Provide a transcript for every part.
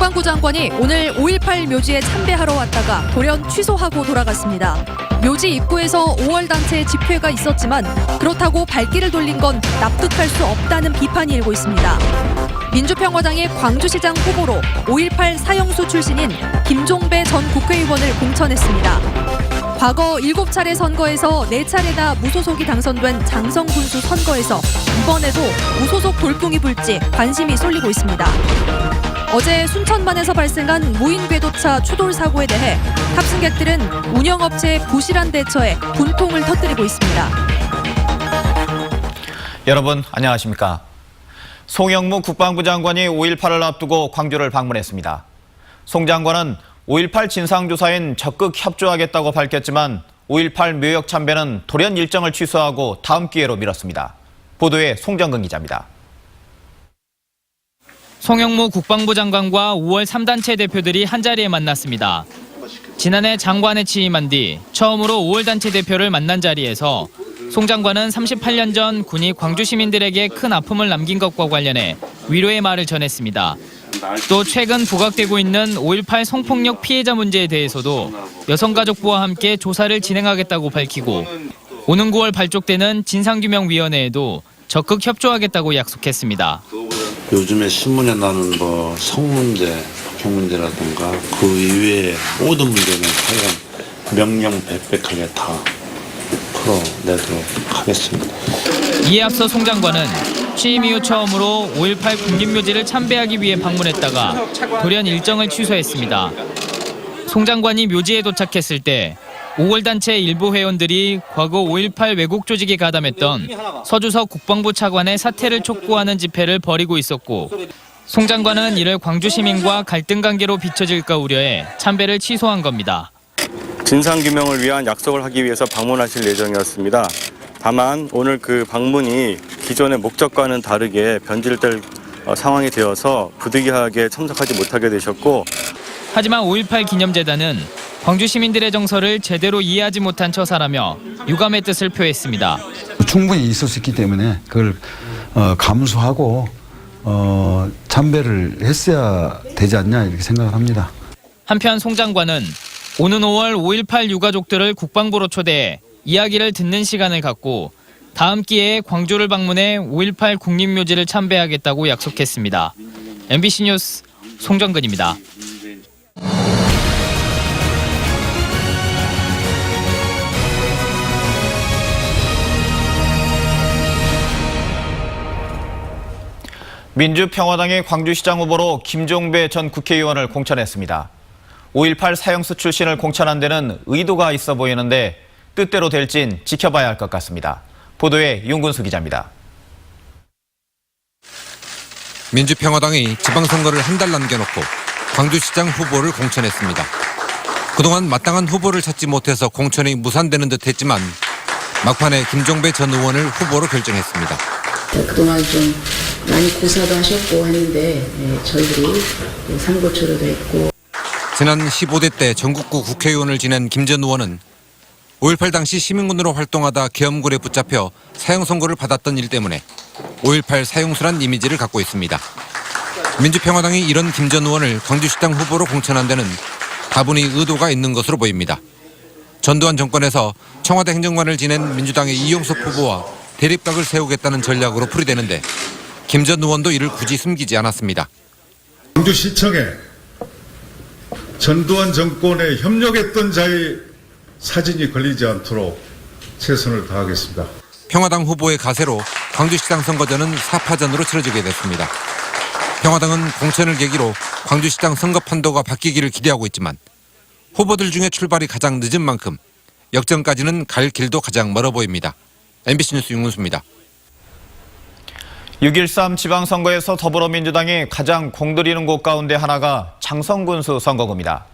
국방부 장관이 오늘 5.18 묘지에 참배하러 왔다가 돌연 취소하고 돌아갔습니다. 묘지 입구에서 5월 단체 집회가 있었지만 그렇다고 발길을 돌린 건 납득할 수 없다는 비판이 일고 있습니다. 민주평화당의 광주시장 후보로 5.18 사형수 출신인 김종배 전 국회의원을 공천했습니다. 과거 7차례 선거에서 4차례나 무소속이 당선된 장성 군수 선거에서 이번에도 무소속 돌풍이 불지 관심이 쏠리고 있습니다. 어제 순천만에서 발생한 무인 궤도차 추돌 사고에 대해 탑승객들은 운영업체의 부실한 대처에 분통을 터뜨리고 있습니다. 여러분 안녕하십니까? 송영무 국방부 장관이 5.18을 앞두고 광주를 방문했습니다. 송 장관은 5.18 진상조사엔 적극 협조하겠다고 밝혔지만 5.18 묘역 참배는 돌연 일정을 취소하고 다음 기회로 미뤘습니다. 보도에 송정근 기자입니다. 송영무 국방부 장관과 5월 3단체 대표들이 한자리에 만났습니다. 지난해 장관에 취임한 뒤 처음으로 5월 단체 대표를 만난 자리에서 송 장관은 38년 전 군이 광주 시민들에게 큰 아픔을 남긴 것과 관련해 위로의 말을 전했습니다. 또 최근 부각되고 있는 5.18 성폭력 피해자 문제에 대해서도 여성가족부와 함께 조사를 진행하겠다고 밝히고 오는 9월 발족되는 진상규명위원회에도 적극 협조하겠다고 약속했습니다. 요즘에 신문에 나는 성문제, 폭행문제라든가 그 이외의 모든 문제는 하여간 명령백백하게 다 풀어내도록 하겠습니다. 이에 앞서 송 장관은 취임 이후 처음으로 5.18 국립묘지를 참배하기 위해 방문했다가 돌연 일정을 취소했습니다. 송 장관이 묘지에 도착했을 때 5월 단체 일부 회원들이 과거 5.18 왜곡 조직에 가담했던 서주석 국방부 차관의 사퇴를 촉구하는 집회를 벌이고 있었고 송 장관은 이를 광주 시민과 갈등 관계로 비춰질까 우려해 참배를 취소한 겁니다. 진상규명을 위한 약속을 하기 위해서 방문하실 예정이었습니다. 다만 오늘 그 방문이 기존의 목적과는 다르게 변질될 상황이 되어서 부득이하게 참석하지 못하게 되셨고 하지만 5.18 기념재단은 광주 시민들의 정서를 제대로 이해하지 못한 처사라며 유감의 뜻을 표했습니다. 충분히 있을 수 있기 때문에 그걸 감수하고 참배를 했어야 되지 않냐 이렇게 생각을 합니다. 한편 송 장관은 오는 5월 5.18 유가족들을 국방부로 초대해 이야기를 듣는 시간을 갖고 다음 기회에 광주를 방문해 5.18 국립묘지를 참배하겠다고 약속했습니다. MBC 뉴스 송정근입니다. 민주평화당의 광주시장 후보로 김종배 전 국회의원을 공천했습니다. 5.18 사형수 출신을 공천한 데는 의도가 있어 보이는데 뜻대로 될진 지켜봐야 할 것 같습니다. 보도에 윤군수 기자입니다. 민주평화당이 지방선거를 한 달 남겨놓고 광주시장 후보를 공천했습니다. 그동안 마땅한 후보를 찾지 못해서 공천이 무산되는 듯했지만 막판에 김종배 전 의원을 후보로 결정했습니다. 그동안 좀 많이 고사도 하셨고 했는데 저희들이 삼고초려도 했고. 지난 15대 때 전국구 국회의원을 지낸 김 전 의원은 5.18 당시 시민군으로 활동하다 계엄군에 붙잡혀 사형 선고를 받았던 일 때문에 5.18 사형수란 이미지를 갖고 있습니다. 민주평화당이 이런 김 전 의원을 광주시장 후보로 공천한 데는 다분히 의도가 있는 것으로 보입니다. 전두환 정권에서 청와대 행정관을 지낸 민주당의 이용섭 후보와 대립각을 세우겠다는 전략으로 풀이되는데 김 전 의원도 이를 굳이 숨기지 않았습니다. 광주시청에 전두환 정권에 협력했던 자의 사진이 걸리지 않도록 최선을 다하겠습니다. 평화당 후보의 가세로 광주시장 선거전은 4파전으로 치러지게 됐습니다. 평화당은 공천을 계기로 광주시장 선거 판도가 바뀌기를 기대하고 있지만 후보들 중에 출발이 가장 늦은 만큼 역전까지는 갈 길도 가장 멀어 보입니다. MBC 뉴스 윤문수입니다. 6.13 지방선거에서 더불어민주당이 가장 공들이는 곳 가운데 하나가 장성군수 선거구입니다.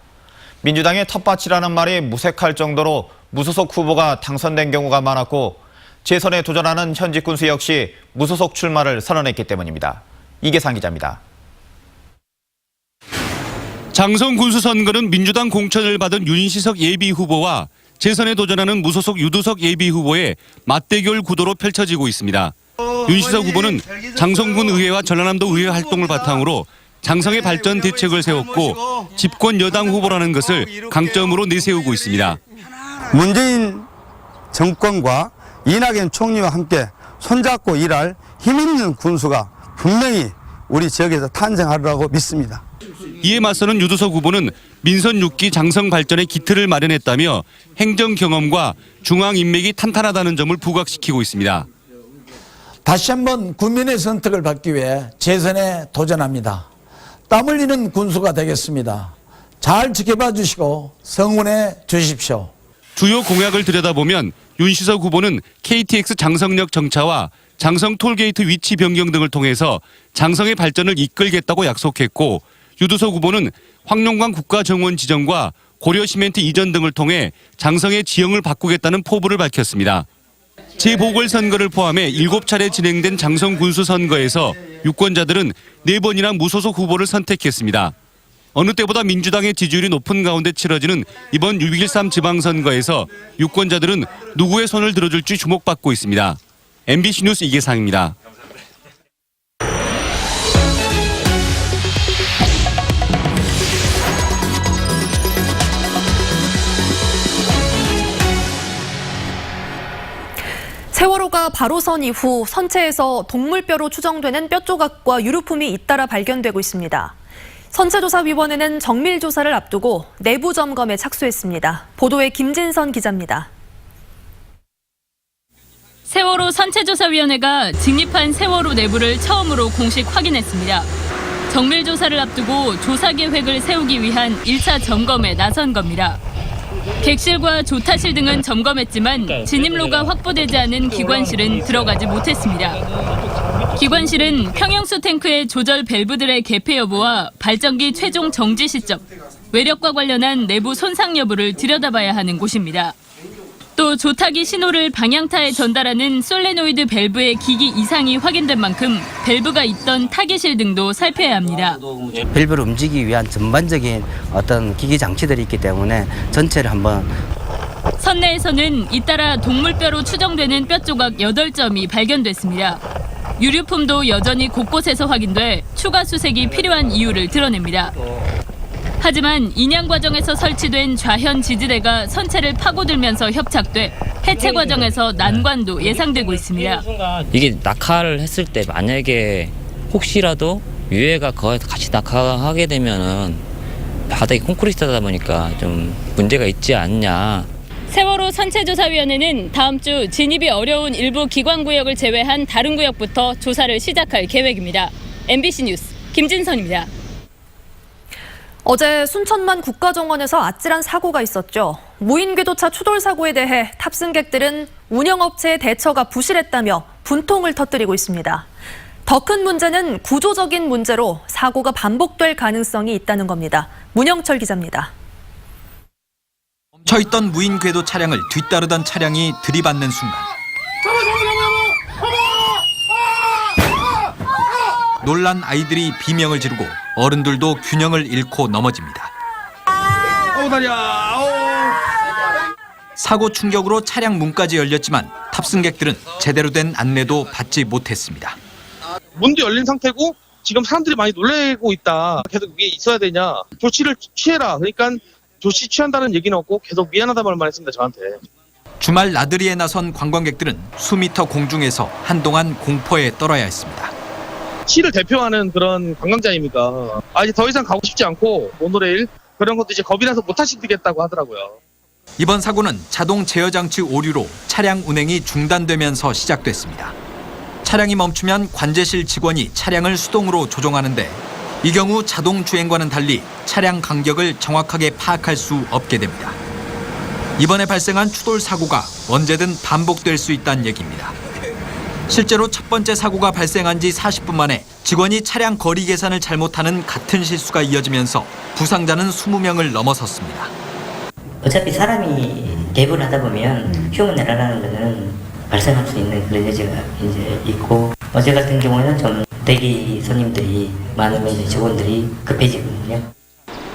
민주당의 텃밭이라는 말이 무색할 정도로 무소속 후보가 당선된 경우가 많았고 재선에 도전하는 현직 군수 역시 무소속 출마를 선언했기 때문입니다. 이계상 기자입니다. 장성군수 선거는 민주당 공천을 받은 윤시석 예비후보와 재선에 도전하는 무소속 유두석 예비후보의 맞대결 구도로 펼쳐지고 있습니다. 윤시석 후보는 장성군 의회와 전라남도 의회 활동을 바탕으로 장성의 발전 대책을 세웠고 집권 여당 후보라는 것을 강점으로 내세우고 있습니다. 문재인 정권과 이낙연 총리와 함께 손잡고 일할 힘있는 군수가 분명히 우리 지역에서 탄생하리라고 믿습니다. 이에 맞서는 유두석 후보는 민선 6기 장성 발전의 기틀을 마련했다며 행정 경험과 중앙 인맥이 탄탄하다는 점을 부각시키고 있습니다. 다시 한번 국민의 선택을 받기 위해 재선에 도전합니다. 땀 흘리는 군수가 되겠습니다. 잘 지켜봐 주시고 성원해 주십시오. 주요 공약을 들여다보면 윤시석 후보는 KTX 장성역 정차와 장성 톨게이트 위치 변경 등을 통해서 장성의 발전을 이끌겠다고 약속했고, 유두석 후보는 황룡관 국가정원 지정과 고려시멘트 이전 등을 통해 장성의 지형을 바꾸겠다는 포부를 밝혔습니다. 재보궐선거를 포함해 7차례 진행된 장성 군수 선거에서 유권자들은 4번이나 무소속 후보를 선택했습니다. 어느 때보다 민주당의 지지율이 높은 가운데 치러지는 이번 6.13 지방선거에서 유권자들은 누구의 손을 들어줄지 주목받고 있습니다. MBC 뉴스 이계상입니다. 세월호가 바로 선 이후 선체에서 동물뼈로 추정되는 뼈 조각과 유류품이 잇따라 발견되고 있습니다. 선체조사위원회는 정밀 조사를 앞두고 내부 점검에 착수했습니다. 보도에 김진선 기자입니다. 세월호 선체조사위원회가 직립한 세월호 내부를 처음으로 공식 확인했습니다. 정밀 조사를 앞두고 조사 계획을 세우기 위한 1차 점검에 나선 겁니다. 객실과 조타실 등은 점검했지만 진입로가 확보되지 않은 기관실은 들어가지 못했습니다. 기관실은 평형수 탱크의 조절 밸브들의 개폐 여부와 발전기 최종 정지 시점, 외력과 관련한 내부 손상 여부를 들여다봐야 하는 곳입니다. 또 조타기 신호를 방향타에 전달하는 솔레노이드 밸브의 기기 이상이 확인된 만큼 밸브가 있던 타기실 등도 살펴야 합니다. 밸브를 움직이기 위한 전반적인 어떤 기기 장치들이 있기 때문에 전체를 한번. 선내에서는 잇따라 동물뼈로 추정되는 뼈 조각 8점이 발견됐습니다. 유류품도 여전히 곳곳에서 확인돼 추가 수색이 필요한 이유를 드러냅니다. 하지만 인양 과정에서 설치된 좌현 지지대가 선체를 파고들면서 협착돼 해체 과정에서 난관도 예상되고 있습니다. 이게 낙하를 했을 때 만약에 혹시라도 유해가 같이 낙하하게 되면은 바닥이 콘크리트다 보니까 좀 문제가 있지 않냐. 세월호 선체조사위원회는 다음 주 진입이 어려운 일부 기관구역을 제외한 다른 구역부터 조사를 시작할 계획입니다. MBC 뉴스 김진선입니다. 어제 순천만 국가정원에서 아찔한 사고가 있었죠. 무인 궤도차 추돌 사고에 대해 탑승객들은 운영업체의 대처가 부실했다며 분통을 터뜨리고 있습니다. 더 큰 문제는 구조적인 문제로 사고가 반복될 가능성이 있다는 겁니다. 문영철 기자입니다. 멈춰있던 무인 궤도 차량을 뒤따르던 차량이 들이받는 순간 놀란 아이들이 비명을 지르고 어른들도 균형을 잃고 넘어집니다. 사고 충격으로 차량 문까지 열렸지만 탑승객들은 제대로 된 안내도 받지 못했습니다. 문도 열린 상태고 지금 사람들이 많이 놀래고 있다. 계속 이게 있어야 되냐. 조치를 취해라. 그러니까 조치 취한다는 얘기는 없고 계속 미안하다는 말만 했습니다. 저한테. 주말 나들이에 나선 관광객들은 수미터 공중에서 한동안 공포에 떨어야 했습니다. 시를 대표하는 그런 관광자입니까? 이제 더 이상 가고 싶지 않고 모노레일 그런 것도 이제 겁이 나서 못 하시겠다고 하더라고요. 이번 사고는 자동 제어 장치 오류로 차량 운행이 중단되면서 시작됐습니다. 차량이 멈추면 관제실 직원이 차량을 수동으로 조종하는데 이 경우 자동 주행과는 달리 차량 간격을 정확하게 파악할 수 없게 됩니다. 이번에 발생한 추돌 사고가 언제든 반복될 수 있다는 얘기입니다. 실제로 첫 번째 사고가 발생한 지 40분 만에 직원이 차량 거리 계산을 잘못하는 같은 실수가 이어지면서 부상자는 20명을 넘어섰습니다. 어차피 사람이 대부분 하다 보면 휴먼에러라는 거는 발생할 수 있는 그런 여지가 이제 있고 어제 같은 경우는 좀 대기 손님들이 많으면 이제 직원들이 급해지거든요.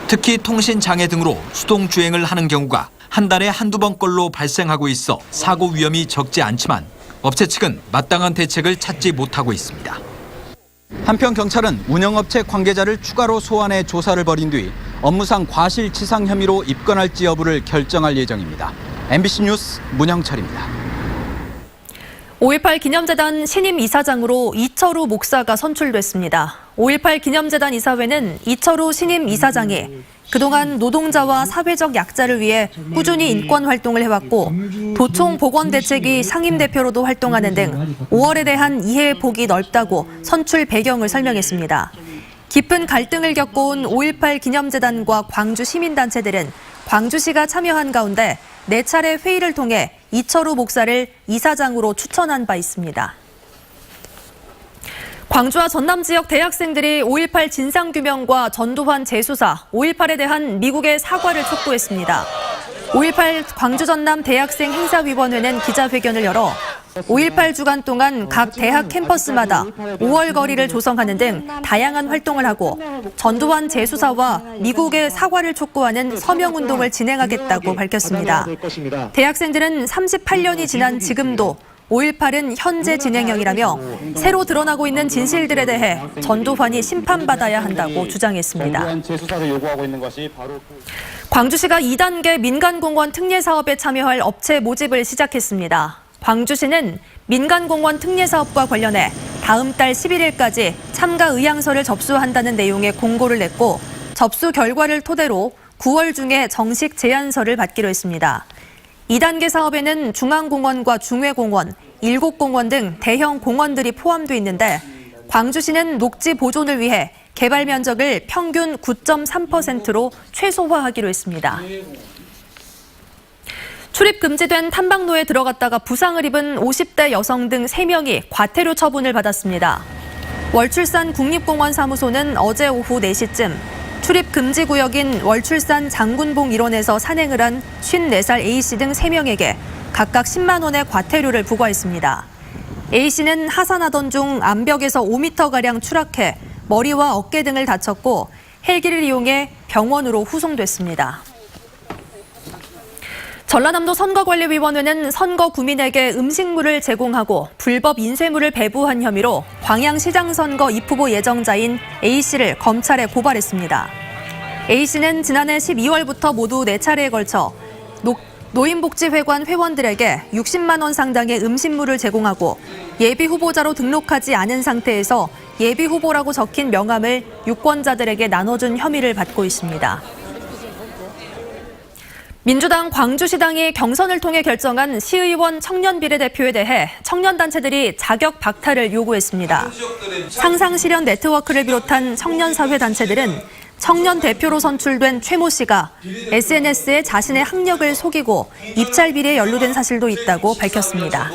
특히 통신 장애 등으로 수동 주행을 하는 경우가 한 달에 한두 번꼴로 발생하고 있어 사고 위험이 적지 않지만 업체 측은 마땅한 대책을 찾지 못하고 있습니다. 한편 경찰은 운영업체 관계자를 추가로 소환해 조사를 벌인 뒤 업무상 과실치상 혐의로 입건할지 여부를 결정할 예정입니다. MBC 뉴스 문영철입니다. 5.18 기념재단 신임 이사장으로 이철우 목사가 선출됐습니다. 5.18 기념재단 이사회는 이철우 신임 이사장이 그동안 노동자와 사회적 약자를 위해 꾸준히 인권 활동을 해왔고 도청 보건대책위 상임대표로도 활동하는 등 5월에 대한 이해 폭이 넓다고 선출 배경을 설명했습니다. 깊은 갈등을 겪어온 5.18 기념재단과 광주 시민단체들은 광주시가 참여한 가운데 4차례 회의를 통해 이철우 목사를 이사장으로 추천한 바 있습니다. 광주와 전남 지역 대학생들이 5.18 진상규명과 전두환 재수사, 5.18에 대한 미국의 사과를 촉구했습니다. 5.18 광주 전남 대학생 행사위원회는 기자회견을 열어 5.18 주간 동안 각 대학 캠퍼스마다 5월 거리를 조성하는 등 다양한 활동을 하고 전두환 재수사와 미국의 사과를 촉구하는 서명운동을 진행하겠다고 밝혔습니다. 대학생들은 38년이 지난 지금도 5.18은 현재 진행형이라며 새로 드러나고 있는 진실들에 대해 전두환이 심판받아야 한다고 주장했습니다. 광주시가 2단계 민간공원 특례 사업에 참여할 업체 모집을 시작했습니다. 광주시는 민간공원 특례 사업과 관련해 다음 달 11일까지 참가 의향서를 접수한다는 내용의 공고를 냈고 접수 결과를 토대로 9월 중에 정식 제안서를 받기로 했습니다. 2단계 사업에는 중앙공원과 중회공원, 일곡공원 등 대형 공원들이 포함돼 있는데 광주시는 녹지 보존을 위해 개발 면적을 평균 9.3%로 최소화하기로 했습니다. 출입 금지된 탐방로에 들어갔다가 부상을 입은 50대 여성 등 3명이 과태료 처분을 받았습니다. 월출산 국립공원 사무소는 어제 오후 4시쯤 출입 금지 구역인 월출산 장군봉 일원에서 산행을 한 54살 A씨 등 3명에게 각각 10만 원의 과태료를 부과했습니다. A씨는 하산하던 중 암벽에서 5m가량 추락해 머리와 어깨 등을 다쳤고 헬기를 이용해 병원으로 후송됐습니다. 전라남도 선거관리위원회는 선거 구민에게 음식물을 제공하고 불법 인쇄물을 배부한 혐의로 광양시장 선거 입후보 예정자인 A씨를 검찰에 고발했습니다. A씨는 지난해 12월부터 모두 4차례에 걸쳐 노인복지회관 회원들에게 60만 원 상당의 음식물을 제공하고 예비후보자로 등록하지 않은 상태에서 예비후보라고 적힌 명함을 유권자들에게 나눠준 혐의를 받고 있습니다. 민주당 광주시당이 경선을 통해 결정한 시의원 청년 비례대표에 대해 청년단체들이 자격 박탈을 요구했습니다. 상상실현 네트워크를 비롯한 청년사회단체들은 청년 대표로 선출된 최모 씨가 SNS에 자신의 학력을 속이고 입찰 비리에 연루된 사실도 있다고 밝혔습니다.